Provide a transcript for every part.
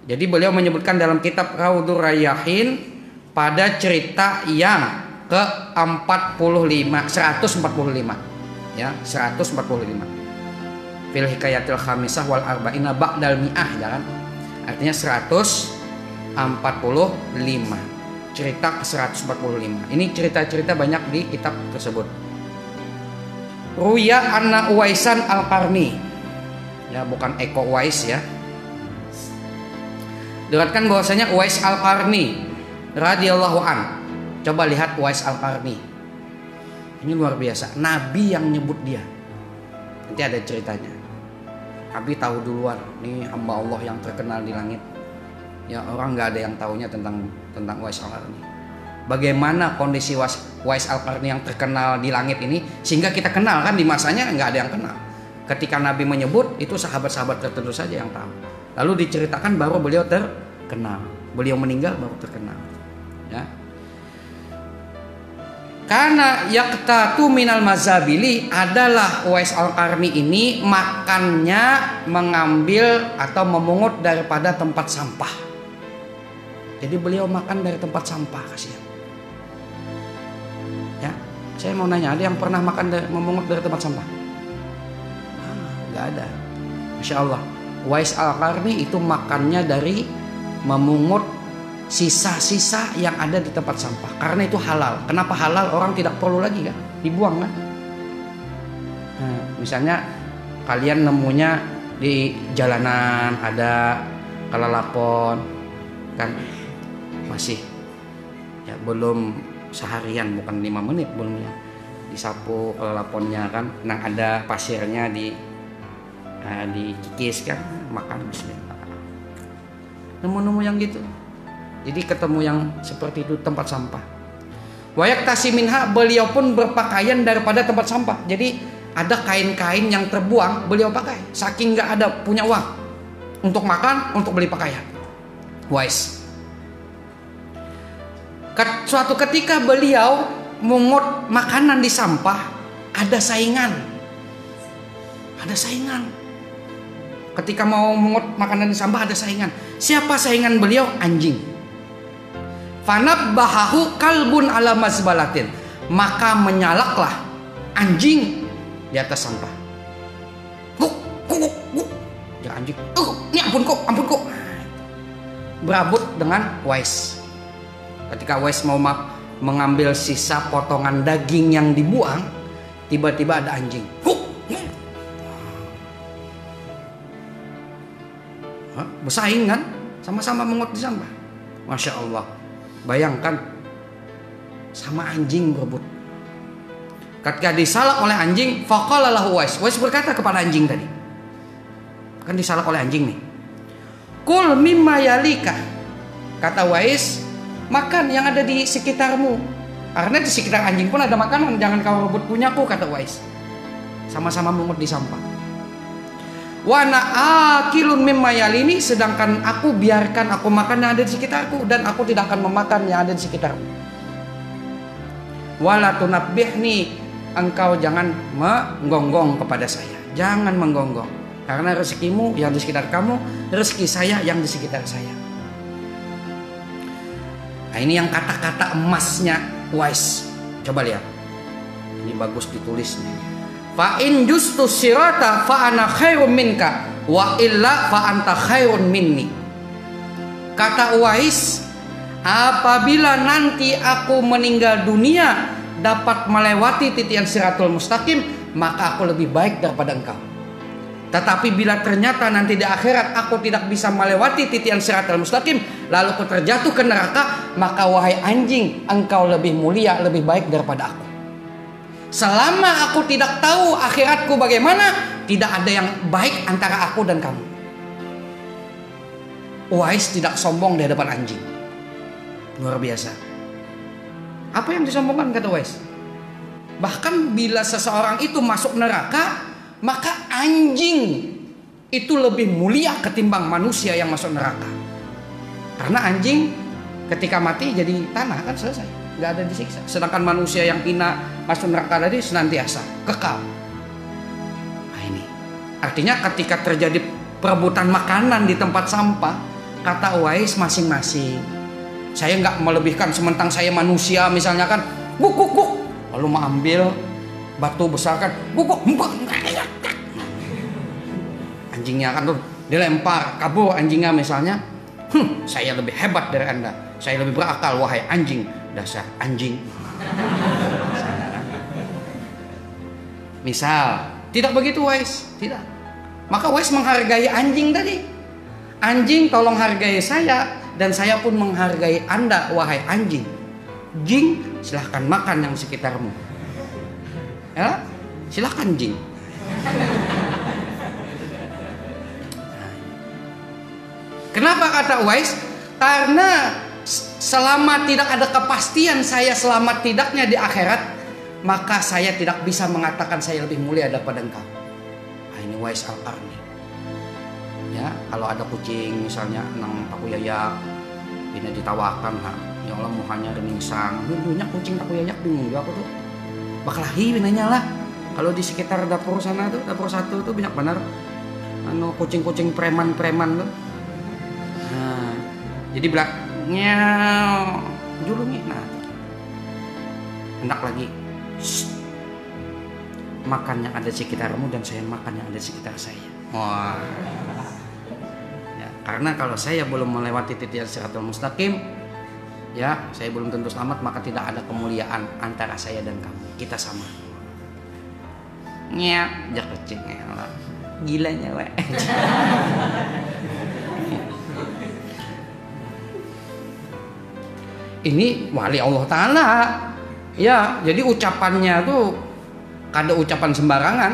Jadi beliau menyebutkan dalam kitab Raudhur Rayyahin pada cerita yang ke-45, 145. Ya, 145. Fil hikayatil khamisah wal arba'ina ba'dal mi'ah, ya kan? Artinya 145. Cerita ke-145. Ini cerita-cerita banyak di kitab tersebut. Ruya anna Uwaisan al-Qarni. Ya, bukan Eko Uwais ya. Diriwayatkan bahwasanya Uwais al-Qarni radhiyallahu an. Coba lihat Uwais al-Qarni. Ini luar biasa. Nabi yang nyebut dia. Nanti ada ceritanya. Nabi tahu duluan. Ini hamba Allah yang terkenal di langit. Ya, orang nggak ada yang tahunya tentang Uwais al-Qarni. Bagaimana kondisi Uwais al-Qarni yang terkenal di langit ini sehingga kita kenal, kan di masanya nggak ada yang kenal. Ketika Nabi menyebut, itu sahabat-sahabat tertentu saja yang tahu. Lalu diceritakan baru beliau terkenal. Beliau meninggal baru terkenal. Ya. Karena yaktatu minal mazabili adalah Uwais al-Qarni ini makannya mengambil atau memungut daripada tempat sampah. Jadi beliau makan dari tempat sampah, kasihan. Ya, saya mau nanya, ada yang pernah makan memungut dari tempat sampah? Nggak ada. Masya Allah. Uwais al-Qarni itu makannya dari memungut sisa-sisa yang ada di tempat sampah. Karena itu halal. Kenapa halal? Orang tidak perlu lagi kan dibuang kan. Nah, misalnya kalian nemunya di jalanan ada kelalapon kan, masih ya belum seharian, bukan 5 menit belum ya, disapu kelalaponnya kan, nah ada pasirnya dikikis kan, makan bismillah. Nemu-nemu yang gitu. Jadi ketemu yang seperti itu tempat sampah. Wayak tasiminha, beliau pun berpakaian daripada tempat sampah. Jadi ada kain-kain yang terbuang beliau pakai. Saking nggak ada punya uang untuk makan, untuk beli pakaian. Wise. Suatu ketika beliau mungut makanan di sampah, ada saingan. Ada saingan. Ketika mau mungut makanan di sampah ada saingan. Siapa saingan beliau? Anjing. Fanabbahahu kalbun ala mazbalatin. Maka menyalaklah anjing di atas sampah. Guk. Ya anjing. Ini ampun kok. Berabut dengan Uwais. Ketika Uwais mau mengambil sisa potongan daging yang dibuang, tiba-tiba ada anjing. Bersaing kan, sama-sama mengut di sampah. Masya Allah. Bayangkan, sama anjing berebut. Ketika disalak oleh anjing, faqala lahu Uwais. Uwais berkata kepada anjing tadi, kan disalak oleh anjing nih. Kul mimma yalika. Kata Uwais, makan yang ada di sekitarmu. Karena di sekitar anjing pun ada makanan, jangan kau rebut punyaku, kata Uwais. Sama-sama mengut di sampah. Wa ana akilun mimma yalini, sedangkan aku biarkan aku makan yang ada di sekitarku dan aku tidak akan memakan yang ada di sekitarku. Wala tunabbihni, engkau jangan menggonggong kepada saya. Jangan menggonggong. Karena rezekimu yang di sekitar kamu, rezeki saya yang di sekitar saya. Nah, ini yang kata-kata emasnya Uwais. Coba lihat. Ini bagus ditulisnya. Fa in justu sirata fa ana khairun minka wa illa fa anta khairun minni. Kata Uwais, apabila nanti aku meninggal dunia dapat melewati titian siratul mustaqim, maka aku lebih baik daripada engkau. Tetapi bila ternyata nanti di akhirat aku tidak bisa melewati titian siratul mustaqim, lalu aku terjatuh ke neraka, maka wahai anjing, engkau lebih mulia, lebih baik daripada aku. Selama aku tidak tahu akhiratku bagaimana, tidak ada yang baik antara aku dan kamu. Uwais tidak sombong di hadapan anjing. Luar biasa. Apa yang disombongkan, kata Uwais? Bahkan bila seseorang itu masuk neraka, maka anjing itu lebih mulia ketimbang manusia yang masuk neraka. Karena anjing ketika mati jadi tanah, kan selesai, nggak ada disiksa. Sedangkan manusia yang hina masuk neraka tadi senantiasa kekal. Nah ini artinya ketika terjadi perebutan makanan di tempat sampah, kata Uwais masing-masing. Saya nggak melebihkan, sementang saya manusia misalnya kan, buk buk buk, lalu mau ambil batu besar kan, buk buk buk, anjingnya kan tuh dilempar kabur anjingnya misalnya. Saya lebih hebat dari Anda, saya lebih berakal wahai anjing, dasar anjing. Misal, tidak begitu Uwais, tidak. Maka Uwais menghargai anjing tadi. Anjing tolong hargai saya, dan saya pun menghargai Anda wahai anjing. Jing, silahkan makan yang sekitarmu. Ya, silahkan jing. Kenapa kata Uwais? Karena selama tidak ada kepastian saya selamat tidaknya di akhirat, maka saya tidak bisa mengatakan saya lebih mulia daripada engkau. Nah, ini Uwais Al-Qarni. Ya, kalau ada kucing misalnya nang takuyayak, ini ditawakan, nah, ya Allah mukanya remingsang, banyak kucing takuyayak bingung juga aku tuh. Baklahi binanya lah. Kalau di sekitar dapur sana tuh, dapur satu tuh banyak benar kucing-kucing preman-preman tuh. Nah, jadi belakangnya dulu nih, nah, hendak lagi. Shh. Makan yang ada di sekitarmu dan saya makan yang ada di sekitar saya. Wah. Ya, karena kalau saya belum melewati titik Shiratal Mustaqim, ya, saya belum tentu selamat, maka tidak ada kemuliaan antara saya dan kamu. Kita sama. Nyet, jak kucing ya. Gilanya, we. Ini wali Allah Ta'ala. Ya, jadi ucapannya tuh kada ucapan sembarangan.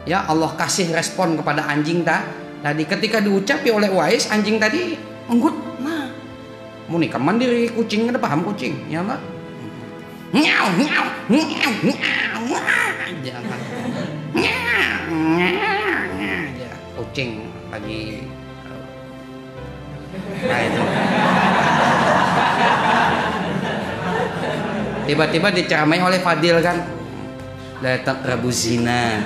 Ya, Allah kasih respon kepada anjing tadi ketika diucapi oleh Uwais, anjing tadi enggut. Nah, mau nikah mandiri kucing, ada paham kucing, ya Mbak? Nyau nyau nyau nyau. Jangan. Ya, kucing lagi. Nah, itu. Tiba-tiba diceramai oleh Fadil kan, datang Rabu zina.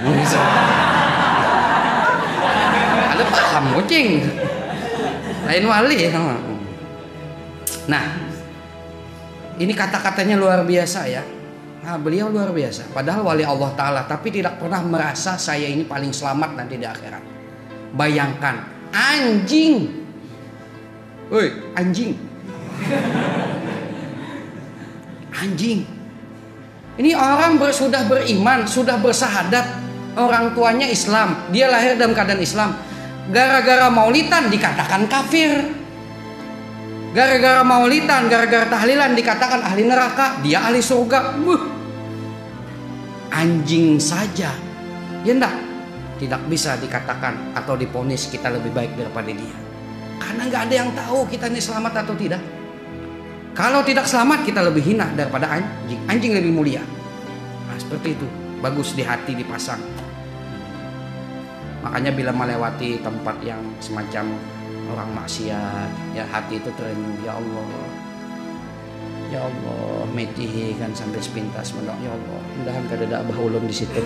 Ada paham kucing, lain wali. Nah, ini kata-katanya luar biasa ya. Nah, beliau luar biasa. Padahal wali Allah Ta'ala, tapi tidak pernah merasa saya ini paling selamat nanti di akhirat. Bayangkan, anjing. Woi, anjing. Anjing. Ini orang sudah beriman, sudah bersahadat, orang tuanya Islam, dia lahir dalam keadaan Islam. Gara-gara maulidan dikatakan kafir. Gara-gara maulidan, gara-gara tahlilan dikatakan ahli neraka, dia ahli surga. Anjing saja, ya enggak? Tidak bisa dikatakan atau diponis kita lebih baik daripada dia. Karena nggak ada yang tahu kita ini selamat atau tidak. Kalau tidak selamat kita lebih hina daripada anjing. Anjing lebih mulia. Nah, seperti itu. Bagus di hati dipasang. Makanya bila melewati tempat yang semacam orang maksiat, ya hati itu terenyuh. Ya Allah, ya Allah, metihi kan sampai sepintas mendak. Ya Allah, mudahan kada ada abah ulun di situ.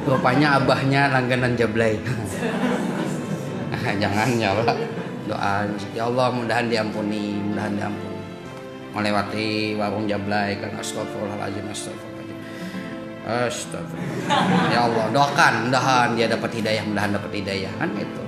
Rupanya abahnya langganan Jablay. Jangan ya Allah, doa ya Allah mudahan diampuni, mudahan diampuni. Melewati warung Jablay kan, astagfirullahaladzim, astagfirullahaladzim, astagfirullah. Ya Allah doakan, mudahan dia dapat hidayah, mudahan dapat hidayah kan itu.